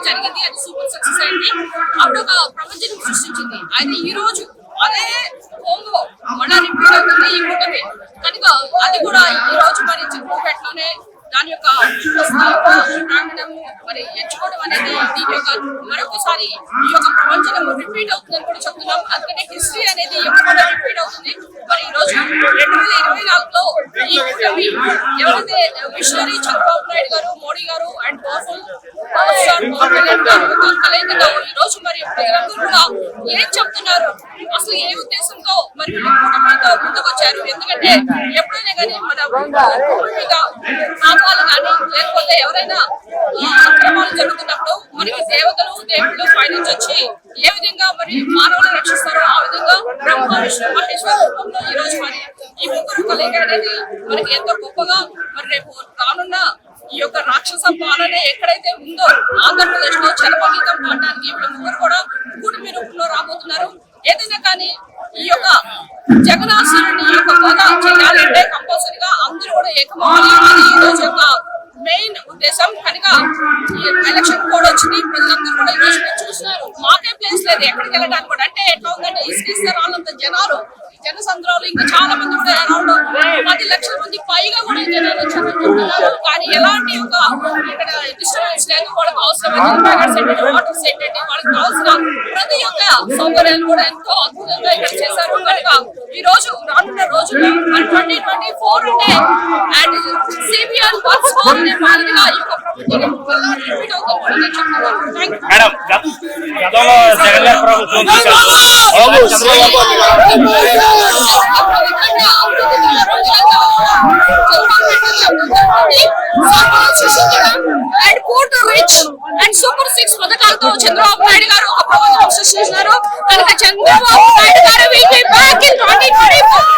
జరిగింది, అది super success అయింది. అప్పుడు ఒక ప్రపంచం సృష్టించింది. అయితే ఈ రోజు అదే హోమో మళ్ళా రిపీట్ అవుతుంది ఈ కూటమి కనుక అది కూడా ఈ రోజు మరి చిత్రపేటలోనే దాని యొక్క ప్రాంగణము మరి ఎంచుకోవడం అనేది దీని యొక్క మరొకసారి ఈ యొక్క ప్రపంచంలో రిపీట్ అవుతుందని కూడా చెప్తున్నాం. అందుకనే హిస్టరీ అనేది ఎప్పుడు రిపీట్ అవుతుంది. మరి ఈ రోజు 2024లో ఈ కూటమి ఎవరైతే visionary Chandrababu Naidu garu, Modi garu and powerful power star Pawan Kalyan garu కలయికగా ఈ రోజు మరి ప్రజలందరూ కూడా ఏం చెప్తున్నారు, అసలు ఏ ఉద్దేశంతో మరి కూటమితో ముందుకు వచ్చారు. ఎందుకంటే ఎప్పుడైనా కానీ మన కూటమిగా పాపాలు కానీ లేకపోతే ఎవరైనా అక్రమాలు జరుగుతున్నప్పుడు మనకి దేవతలు దేవుళ్ళు పైనుంచి వచ్చి ఏ విధంగా మరి మానవులు రక్షిస్తారో ఆ విధంగా బ్రహ్మ విష్ణు మహేశ్వర రూపంలో ఈ రోజు మరి ఈ ముగ్గురు కలయిక అనేది మనకి ఎంతో గొప్పగా మరి రేపు రానున్న ఈ యొక్క రాక్షస పాలన ఎక్కడైతే ఉందో ఆంధ్రప్రదేశ్ లో చలపగీతం పాడడానికి ఇప్పుడు ముగ్గురు కూడా కూటమి రూపంలో రాబోతున్నారు. ఏదైనా కానీ ఈ యొక్క జగనాసురుని యొక్క వధ చేయాలంటే కంపల్సరీగా అందరూ కూడా ఏకమవ్వాలి. అది ఈ రోజు యొక్క మెయిన్ ఉద్దేశం కనుక ఎలక్షన్ కూడా వచ్చింది. ప్రజలందరూ కూడా ఈ రోజు చూస్తున్నారు. మాకే ప్లేస్ లేదు ఎక్కడికి వెళ్ళడానికి కూడా. అంటే ఎట్లా ఉందంటే ఇసుకిస్తే రాళ్ళంత జనాలు, జనసంద్రాలు, ఇంకా చాలా మంది కూడా అరౌండ్ 10 లక్షల మంది పైగా కూడా జనాలు చెప్తున్నారు. కానీ ఎలాంటి ఒక ఇక్కడ డిస్టర్బెన్స్ లేదు. వాళ్ళకి అవసరమైన వాటర్ సెట్ అండి, వాళ్ళకి కావాల్సిన ప్రతి ఒక్క సౌకర్యాలు కూడా ఎంతో అద్భుతంగా ఇక్కడ చేశారు. కనుక ఈ రోజు రానున్న రోజుల్లో 2024 అంటే అండ్ సిబిఎన్ అనే మాదిరిగా ఈ యొక్క ప్రభుత్వం రిపీట్ అవుతుంది మేడం. గతంలో జగన్ గారి ప్రభుత్వం and port rich and super 6 పథకాలతో చంద్రబాబు నాయుడు గారు ఒక ప్రభుత్వం సృష్టించినారు. కనుక చంద్రబాబు నాయుడు గారు will be back in 2024.